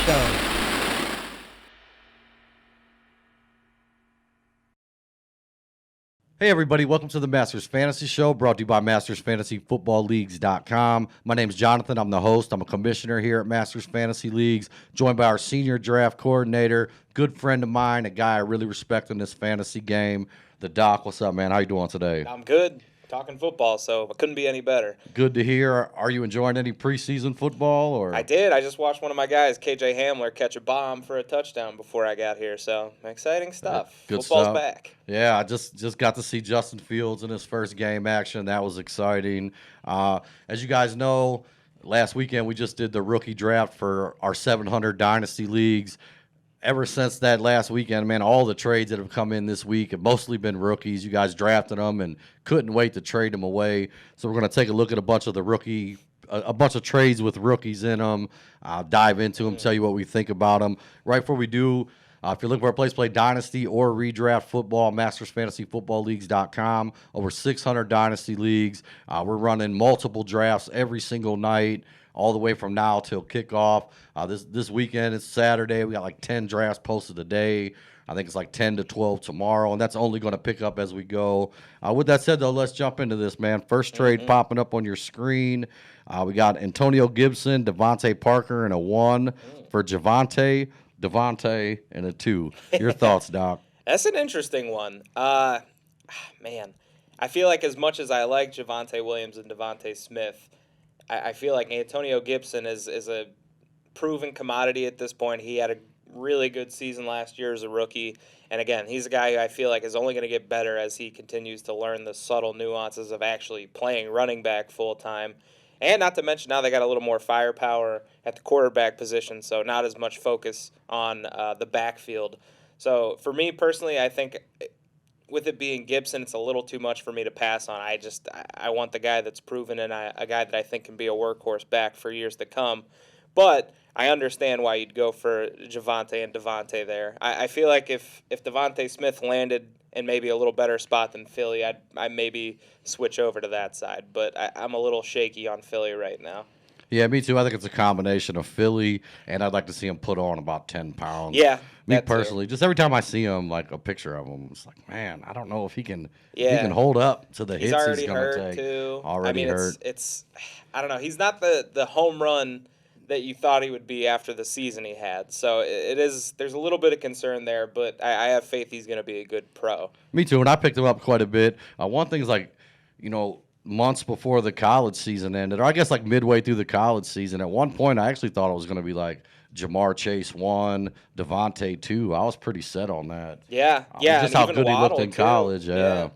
go. Hey, everybody. Welcome to the Masters Fantasy Show, brought to you by mastersfantasyfootballleagues.com. My name is Jonathan. I'm the host. I'm a commissioner here at Masters Fantasy Leagues, joined by our senior draft coordinator, good friend of mine, a guy I really respect in this fantasy game, the Doc. What's up, man? How you doing today? I'm good. Talking football, so it couldn't be any better. Good to hear. Are you enjoying any preseason football? Or I did. I just watched one of my guys, KJ Hamler, catch a bomb for a touchdown before I got here, so exciting stuff. Good Football's stuff. back. Yeah, I just got to see Justin Fields in his first game action. That was exciting. As you guys know, last weekend we just did the rookie draft for our 700 Dynasty Leagues. Ever since that last weekend, man, all the trades that have come in this week have mostly been rookies. You guys drafted them and couldn't wait to trade them away. So we're going to take a look at a bunch of trades with rookies in them, dive into them, tell you what we think about them. Right before we do, if you're looking for a place to play Dynasty or redraft football, mastersfantasyfootballleagues.com. Over 600 Dynasty Leagues. We're running multiple drafts every single night, all the way from now till kickoff. This weekend, it's Saturday. We got like 10 drafts posted a day. I think it's like 10 to 12 tomorrow, and that's only going to pick up as we go. With that said, though, let's jump into this, man. First trade popping up on your screen. We got Antonio Gibson, Devontae Parker, and a 1 for Devontae, and a 2. Your thoughts, Doc? That's an interesting one. Man, I feel like as much as I like Javonte Williams and Devontae Smith, I feel like Antonio Gibson is a proven commodity at this point. He had a really good season last year as a rookie. And again, he's a guy who I feel like is only going to get better as he continues to learn the subtle nuances of actually playing running back full time. And not to mention now they got a little more firepower at the quarterback position, so not as much focus on the backfield. So for me personally, I think with it being Gibson, it's a little too much for me to pass on. I want the guy that's proven and a guy that I think can be a workhorse back for years to come. But I understand why you'd go for Javonte and Devontae there. I feel like if Devontae Smith landed in maybe a little better spot than Philly, I'd maybe switch over to that side. But I'm a little shaky on Philly right now. Yeah, me too. I think it's a combination of Philly, and I'd like to see him put on about 10 pounds. Yeah, me personally, just every time I see him, like a picture of him, it's like, man, I don't know if he can hold up to the hits he's going to take. Too. Already hurt. It's I don't know. He's not the home run that you thought he would be after the season he had. So there's a little bit of concern there, but I have faith he's going to be a good pro. Me too, and I picked him up quite a bit. One thing is months before the college season ended, or I guess like midway through the college season, at one point I actually thought it was going to be like Jamar Chase 1, Devontae 2. I was pretty set on that. Yeah. Just how good Waddle he looked in college. Yeah,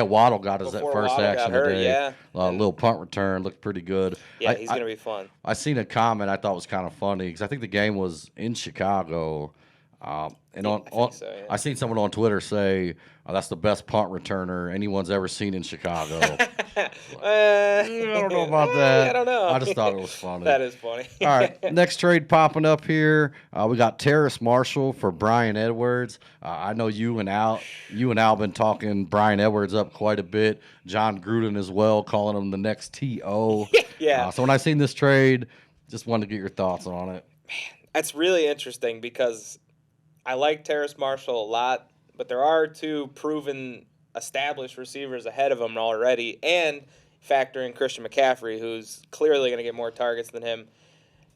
Waddle got his Before first Waddle action got hurt, today. yeah. Little punt return, looked pretty good. Yeah, he's going to be fun. I seen a comment I thought was kind of funny because I think the game was in Chicago. I seen someone on Twitter say, that's the best punt returner anyone's ever seen in Chicago. I don't know about that. I don't know. I just thought it was funny. That is funny. All right, next trade popping up here. We got Terrace Marshall for Brian Edwards. I know you and Al been talking Brian Edwards up quite a bit. John Gruden as well, calling him the next T.O. Yeah. So when I seen this trade, just wanted to get your thoughts on it. That's really interesting because I like Terrace Marshall a lot, but there are 2 proven established receivers ahead of him already, and factor in Christian McCaffrey, who's clearly going to get more targets than him.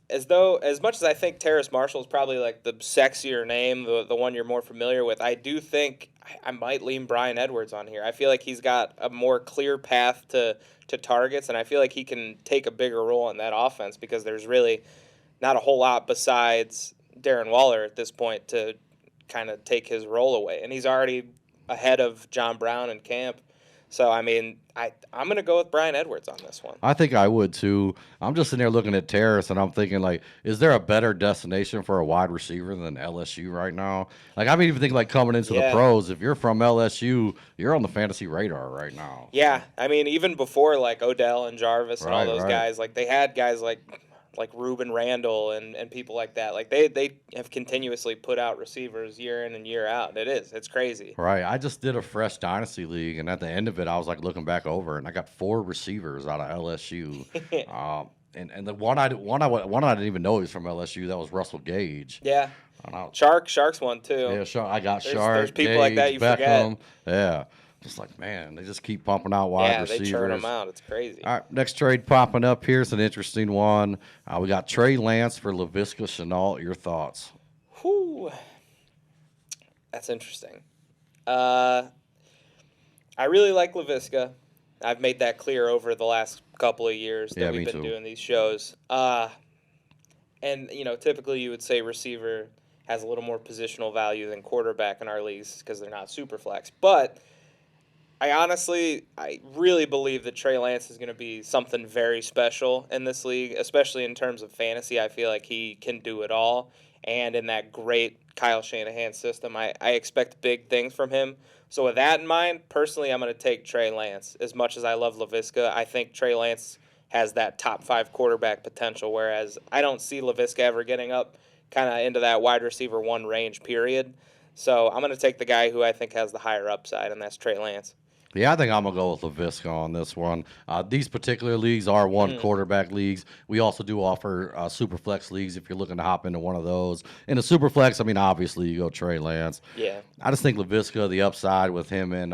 As much as I think Terrace Marshall is probably like the sexier name, the one you're more familiar with, I do think I might lean Brian Edwards on here. I feel like he's got a more clear path to targets, and I feel like he can take a bigger role in that offense because there's really not a whole lot besides Darren Waller at this point to kind of take his role away. And he's already ahead of John Brown and Camp. So, I mean, I'm going to go with Brian Edwards on this one. I think I would, too. I'm just sitting there looking at Terrace, and I'm thinking, like, is there a better destination for a wide receiver than LSU right now? Like, I mean, even think, like, coming into the pros, if you're from LSU, you're on the fantasy radar right now. Yeah. I mean, even before, like, Odell and Jarvis and all those guys, like, they had guys like Ruben Randall and people like that. Like, they have continuously put out receivers year in and year out. It's crazy. Right. I just did a fresh Dynasty League, and at the end of it, I was, like, looking back over, and I got 4 receivers out of LSU. And the one I didn't even know he was from LSU. That was Russell Gage. Yeah. I don't know. Shark's one too. Yeah, Shark. I got There's Shark. people Gage, like that you Beckham. forget. Yeah. Just like, man, they just keep pumping out wide receivers. They churn them out. It's crazy. All right, next trade popping up here is an interesting one. We got Trey Lance for Laviska Shenault. Your thoughts? Whew. That's interesting. I really like Laviska. I've made that clear over the last couple of years that we've been doing these shows. And, typically you would say receiver has a little more positional value than quarterback in our leagues because they're not super flex. But I really believe that Trey Lance is going to be something very special in this league, especially in terms of fantasy. I feel like he can do it all. And in that great Kyle Shanahan system, I expect big things from him. So with that in mind, personally, I'm going to take Trey Lance. As much as I love Laviska, I think Trey Lance has that top 5 quarterback potential, whereas I don't see Laviska ever getting up kind of into that wide receiver 1 range, period. So I'm going to take the guy who I think has the higher upside, and that's Trey Lance. Yeah, I think I'm going to go with Laviska on this one. These particular leagues are one quarterback leagues. We also do offer super flex leagues if you're looking to hop into one of those. In a super flex, obviously you go Trey Lance. Yeah. I just think Laviska, the upside with him and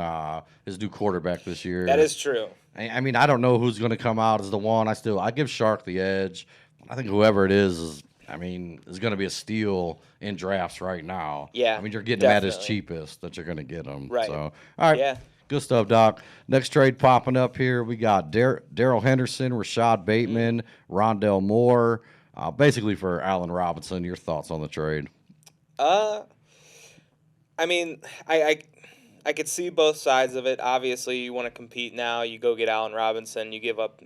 his new quarterback this year. That is true. I don't know who's going to come out as the one. I give Shark the edge. I think whoever it is going to be a steal in drafts right now. Yeah, you're getting him at his cheapest that you're going to get him. Right. So, all right. Yeah. Good stuff, Doc. Next trade popping up here. We got Darrell Henderson, Rashad Bateman, Rondell Moore, basically for Allen Robinson. Your thoughts on the trade? I could see both sides of it. Obviously, you want to compete now. You go get Allen Robinson. You give up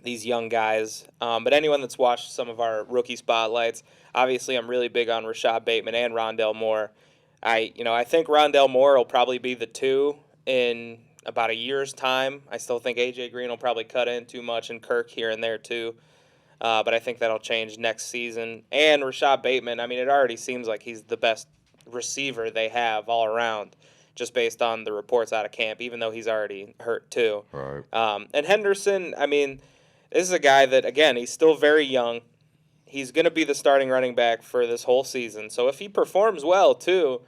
these young guys. But anyone that's watched some of our rookie spotlights, obviously I'm really big on Rashad Bateman and Rondell Moore. I think Rondell Moore will probably be the 2 in about a year's time. I still think A.J. Green will probably cut in too much and Kirk here and there too. But I think that'll change next season. And Rashad Bateman, it already seems like he's the best receiver they have all around, just based on the reports out of camp, even though he's already hurt too. Right. And Henderson, this is a guy that, again, he's still very young. He's going to be the starting running back for this whole season. So if he performs well too,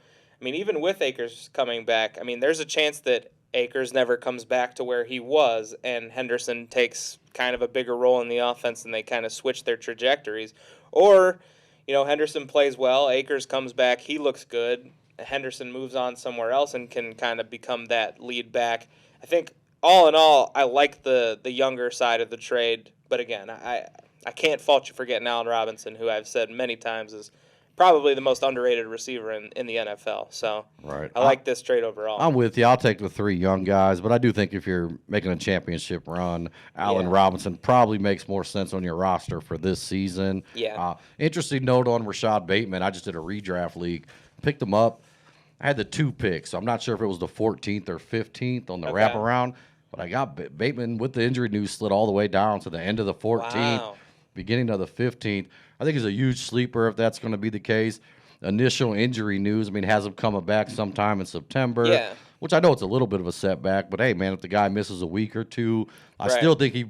even with Akers coming back, there's a chance that Akers never comes back to where he was and Henderson takes kind of a bigger role in the offense and they kind of switch their trajectories. Or, Henderson plays well, Akers comes back, he looks good, Henderson moves on somewhere else and can kind of become that lead back. I think all in all, I like the younger side of the trade. But again, I can't fault you for getting Allen Robinson, who I've said many times is probably the most underrated receiver in the NFL. So right. I like this trade overall. I'm with you. I'll take the 3 young guys, but I do think if you're making a championship run, Allen Robinson probably makes more sense on your roster for this season. Yeah. Interesting note on Rashad Bateman. I just did a redraft league, picked him up. I had the 2 picks. So I'm not sure if it was the 14th or 15th on the wraparound, but I got Bateman with the injury news slid all the way down to the end of the 14th, beginning of the 15th. I think he's a huge sleeper if that's going to be the case. Initial injury news, has him coming back sometime in September, which I know it's a little bit of a setback, but hey, man, if the guy misses a week or two, I still think he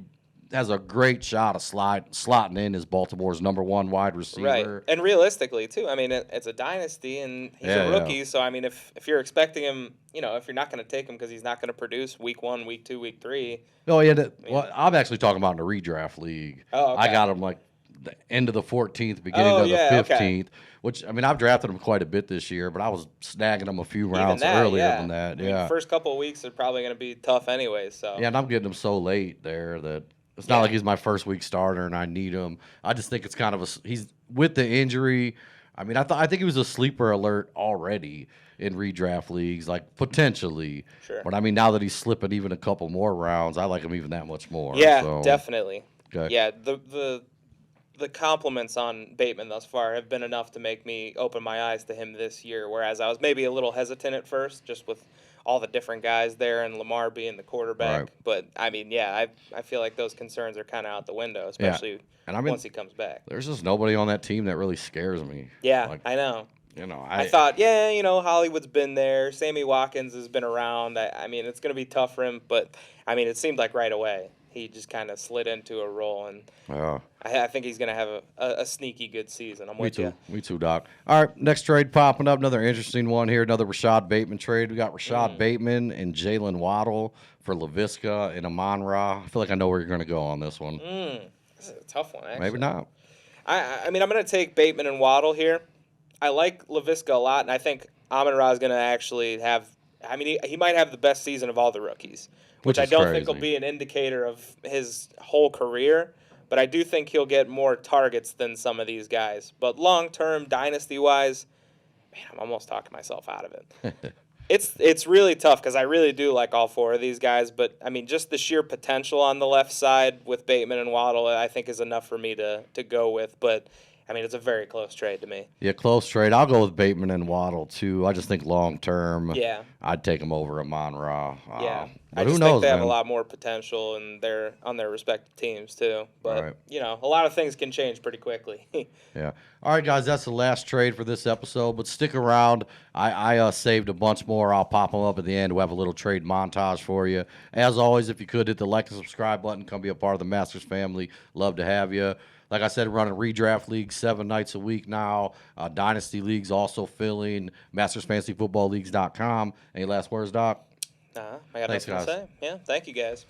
has a great shot of slotting in as Baltimore's number 1 wide receiver. Right, and realistically, too, it's a dynasty, and he's a rookie, so, if you're expecting him, if you're not going to take him because he's not going to produce week 1, week 2, week 3. Oh, yeah, I'm actually talking about in the redraft league. Oh, okay. I got him, the end of the 14th, beginning of the 15th, which, I've drafted him quite a bit this year, but I was snagging him a few rounds earlier than that. Yeah. First couple of weeks are probably going to be tough anyway, so. Yeah, and I'm getting him so late there that it's not like he's my first week starter and I need him. I just think it's kind of he's with the injury. I think he was a sleeper alert already in redraft leagues, potentially. Sure. But now that he's slipping even a couple more rounds, I like him even that much more. Yeah, so. definitely. Okay. Yeah, the compliments on Bateman thus far have been enough to make me open my eyes to him this year, whereas I was maybe a little hesitant at first just with all the different guys there and Lamar being the quarterback. Right. But, I feel like those concerns are kind of out the window, especially once he comes back. There's just nobody on that team that really scares me. Yeah, I know. I thought, Hollywood's been there. Sammy Watkins has been around. It's going to be tough for him, but, it seemed like right away he just kind of slid into a role, and Yeah. I think he's going to have a sneaky good season. I'm with you. Me too, Doc. All right, next trade popping up. Another interesting one here. Another Rashad Bateman trade. We got Rashad Bateman and Jalen Waddle for Laviska and Amon-Ra. I feel like I know where you're going to go on this one. This is a tough one, actually. Maybe not. I mean, I'm going to take Bateman and Waddle here. I like Laviska a lot, and I think Amon-Ra is going to actually have – I mean, he might have the best season of all the rookies, which I don't think will be an indicator of his whole career. But I do think he'll get more targets than some of these guys. But long-term, dynasty-wise, man, I'm almost talking myself out of it. It's really tough because I really do like all four of these guys. But, I mean, just the sheer potential on the left side with Bateman and Waddle, I think is enough for me to go with. But, I mean, it's a very close trade to me. Yeah, close trade. I'll go with Bateman and Waddle, too. I just think long-term, I'd take them over Amon-Ra. Yeah. But I just who knows, think they have man? a lot more potential and they're on their respective teams too. But, you know, a lot of things can change pretty quickly. Yeah. All right, guys, that's the last trade for this episode. But stick around. I saved a bunch more. I'll pop them up at the end. We'll have a little trade montage for you. As always, if you could, hit the like and subscribe button. Come be a part of the Masters family. Love to have you. Like I said, running redraft leagues 7 nights a week now. Dynasty Leagues also filling. MastersFantasyFootballLeagues.com. Any last words, Doc? I got Thanks, nothing to guys. say. Yeah, thank you guys.